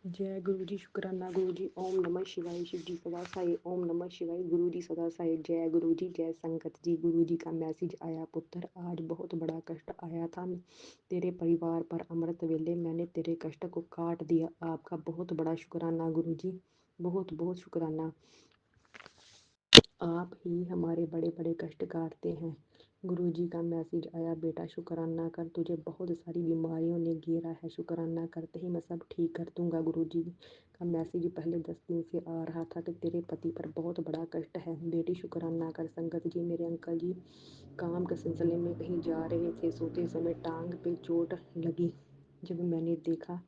जय गुरु जी, शुक्राना गुरु जी। ओम नमः शिवाय। शिव जी सदा साई। ओम नमः शिवाय। गुरु जी सदा साई। जय गुरु जी, जय संगत जी। गुरु जी का मैसेज आया, पुत्र आज बहुत बड़ा कष्ट आया था तेरे परिवार पर। अमृत वेले मैंने तेरे कष्ट को काट दिया। आपका बहुत बड़ा शुक्राना गुरु जी, बहुत बहुत शुक्राना। आप ही हमारे बड़े बड़े कष्ट काटते हैं। गुरु जी का मैसेज आया, बेटा शुक्राना कर, तुझे बहुत सारी बीमारियों ने घेरा है। शुक्राना करते ही मैं सब ठीक कर दूंगा। गुरु जी का मैसेज पहले 10 दिन से आ रहा था कि तेरे पति पर बहुत बड़ा कष्ट है। बेटी शुक्राना कर। संगत जी, मेरे अंकल जी काम के सिलसिले में कहीं जा रहे थे, सोते समय टांग पे चोट लगी। जब मैंने देखा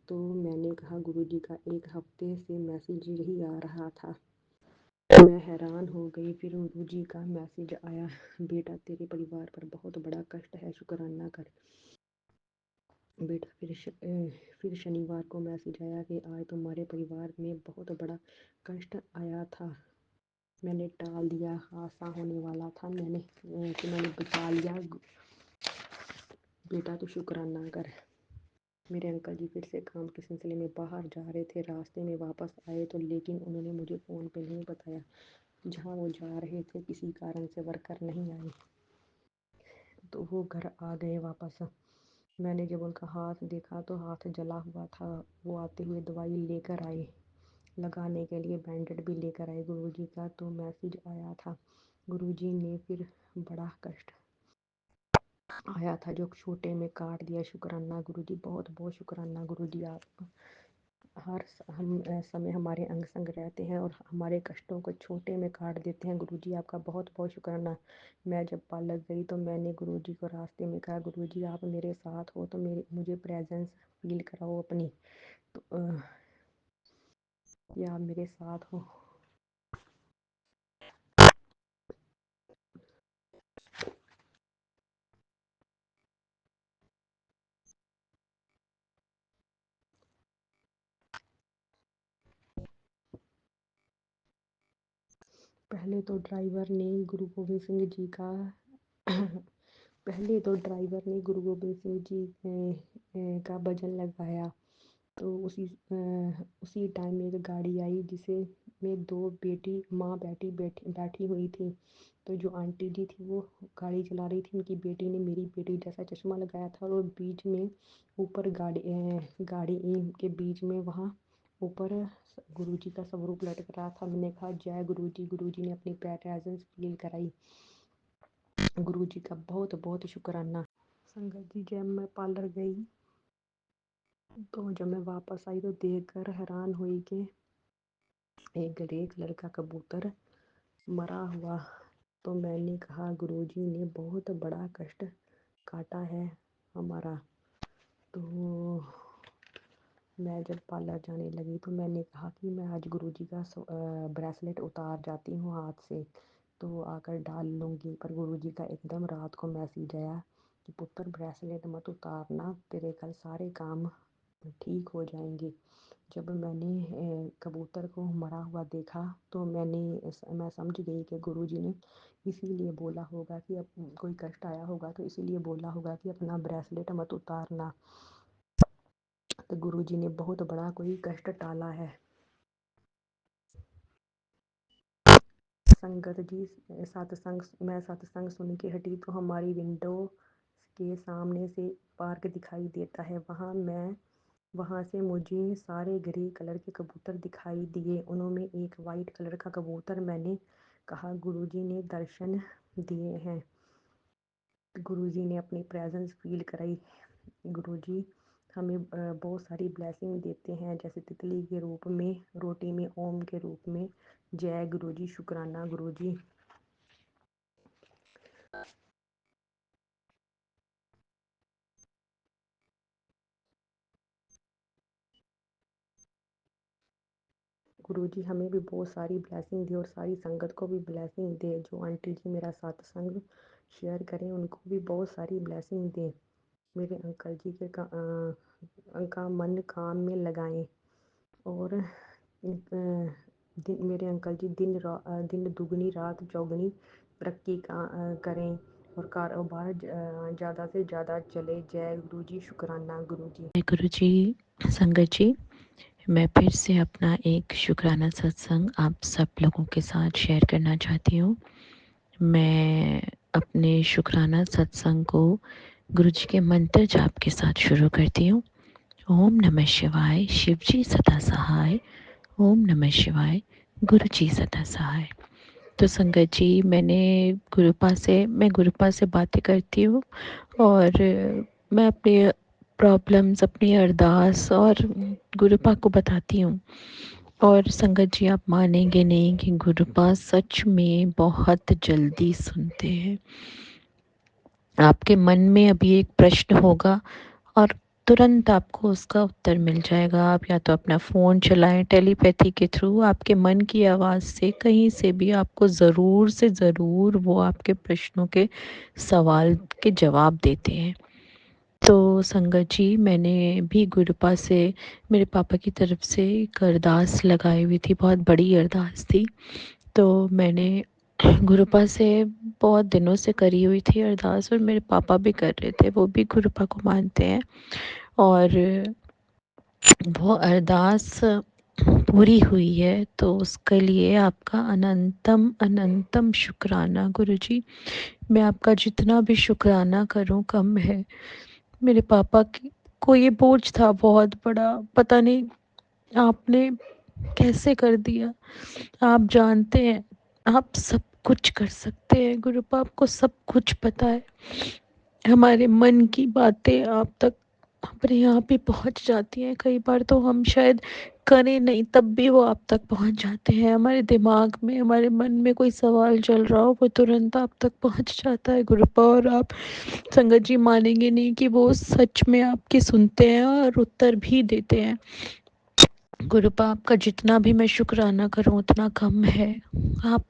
तो मैंने कहा गुरु जी का 1 हफ्ते से मैसेज यही आ रहा था। मैं हैरान हो गई। फिर गुरु जी का मैसेज आया, बेटा तेरे परिवार पर बहुत बड़ा कष्ट है। शुक्राना कर बेटा। फिर शनिवार को मैसेज आया कि आज तुम्हारे परिवार में बहुत बड़ा कष्ट आया था। मैंने टाल दिया, हादसा होने वाला था, मैंने बचा लिया। बेटा तो शुक्राना कर। मेरे अंकल जी फिर से काम के सिलसिले में बाहर जा रहे थे। रास्ते में वापस आए तो लेकिन उन्होंने मुझे फ़ोन पे नहीं बताया जहाँ वो जा रहे थे। किसी कारण से वर्कर नहीं आए तो वो घर आ गए वापस। मैंने जब उनका हाथ देखा तो हाथ जला हुआ था। वो आते हुए दवाई लेकर आए, लगाने के लिए बैंडेड भी लेकर आए। गुरुजी का तो मैसेज आया था। गुरुजी ने फिर बड़ा कष्ट आया था जो छोटे में काट दिया। शुक्राना गुरुजी, बहुत बहुत शुक्राना गुरुजी। आप हर समय हमारे अंग संग रहते हैं और हमारे कष्टों को छोटे में काट देते हैं। गुरुजी आपका बहुत बहुत शुक्राना। मैं जब पार्लर गई तो मैंने गुरुजी को रास्ते में कहा, गुरुजी आप मेरे साथ हो तो मुझे प्रेजेंस फील कराओ अपनी, तो या आप मेरे साथ हो। पहले तो ड्राइवर ने गुरु गोबिंद सिंह जी का पहले तो ड्राइवर ने गुरु गोबिंद सिंह जी का भजन लगाया। तो उसी टाइम एक गाड़ी आई जिसे में 2 बेटी माँ बैठी हुई थी। तो जो आंटी जी थी वो गाड़ी चला रही थी। उनकी बेटी ने मेरी बेटी जैसा चश्मा लगाया था और बीच में ऊपर गाड़ी के बीच में वहाँ ऊपर गुरुजी का स्वरूप लटक रहा था। मैंने कहा जय गुरुजी। गुरुजी ने अपनी प्रेजेंस फील कराई। गुरुजी का बहुत बहुत शुक्राना। संगत जी, जब मैं पार्लर गई तो जब मैं वापस आई तो देखकर हैरान हुई कि एक ग्रे कलर का कबूतर मरा हुआ। तो मैंने कहा गुरुजी ने बहुत बड़ा कष्ट काटा है हमारा। तो मैं जब पार्लर जाने लगी तो मैंने कहा कि मैं आज गुरुजी का ब्रेसलेट उतार जाती हूँ हाथ से, तो आकर डाल लूँगी। पर गुरुजी का एकदम रात को मैसेज आया कि पुत्र ब्रेसलेट मत उतारना, तेरे कल सारे काम ठीक हो जाएंगे। जब मैंने कबूतर को मरा हुआ देखा तो मैं समझ गई कि गुरुजी ने इसीलिए बोला होगा कि अब कोई कष्ट आया होगा तो इसीलिए बोला होगा कि अपना ब्रेसलेट मत उतारना। तो गुरुजी ने बहुत बड़ा कोई कष्ट टाला है। संगत जी, मैं सत्संग सुन के हटी तो हमारी विंडो के सामने से पार्क दिखाई देता है। वहाँ से मुझे सारे ग्रे कलर के कबूतर दिखाई दिए। उनमें एक वाइट कलर का कबूतर। मैंने कहा गुरुजी ने दर्शन दिए हैं। गुरुजी ने अपनी प्रेजेंस फील कराई। गुरुजी हमें बहुत सारी ब्लेसिंग देते हैं, जैसे तितली के रूप में, रोटी में ओम के रूप में। जय गुरुजी, शुक्राना गुरुजी। गुरुजी हमें भी बहुत सारी ब्लेसिंग दे और सारी संगत को भी ब्लेसिंग दे। जो आंटी जी मेरा सत्संग शेयर करें उनको भी बहुत सारी ब्लेसिंग दे। मेरे अंकल जी के का मन काम में लगाएं और मेरे अंकल जी दिन दुगनी रात चौगनी तरक्की करें और कारोबार ज़्यादा से ज़्यादा चले। जय गुरु जी, शुक्राना गुरु जी। गुरु जी, संगत जी, मैं फिर से अपना एक शुक्राना सत्संग आप सब लोगों के साथ शेयर करना चाहती हूँ। मैं अपने शुक्राना सत्संग को गुरु जी के मंत्र जाप के साथ शुरू करती हूँ। ओम नमः शिवाय, शिव जी सदा सहाय। ओम नमः शिवाय, गुरु जी सदा सहाय। तो संगत जी, मैं गुरुपा से बातें करती हूँ और मैं अपनी प्रॉब्लम्स, अपनी अरदास और गुरुपा को बताती हूँ। और संगत जी, आप मानेंगे नहीं कि गुरुपा सच में बहुत जल्दी सुनते हैं। आपके मन में अभी एक प्रश्न होगा और तुरंत आपको उसका उत्तर मिल जाएगा। आप या तो अपना फ़ोन चलाएं टेलीपैथी के थ्रू, आपके मन की आवाज़ से कहीं से भी आपको ज़रूर से ज़रूर वो आपके प्रश्नों के सवाल के जवाब देते हैं। तो संगत जी, मैंने भी गुरुपा से मेरे पापा की तरफ से एक अरदास लगाई हुई थी, बहुत बड़ी अरदास थी। तो मैंने गुरुपा से बहुत दिनों से करी हुई थी अरदास और मेरे पापा भी कर रहे थे, वो भी गुरुपा को मानते हैं। और वो अरदास पूरी हुई है, तो उसके लिए आपका अनंतम अनंतम शुक्राना गुरुजी। मैं आपका जितना भी शुक्राना करूं कम है। मेरे पापा की को ये बोझ था बहुत बड़ा, पता नहीं आपने कैसे कर दिया। आप जानते हैं, आप सब कुछ कर सकते हैं गुरुपा, आपको सब कुछ पता है। हमारे मन की बातें आप तक अपने आप ही पहुंच जाती हैं। कई बार तो हम शायद करें नहीं, तब भी वो आप तक पहुंच जाते हैं। हमारे दिमाग में, हमारे मन में कोई सवाल चल रहा हो, वो तुरंत आप तक पहुंच जाता है गुरुपा। और आप संगत जी मानेंगे नहीं कि वो सच में आपकी सुनते हैं और उत्तर भी देते हैं। गुरुपा, आपका जितना भी मैं शुक्राना करूं उतना कम है। आप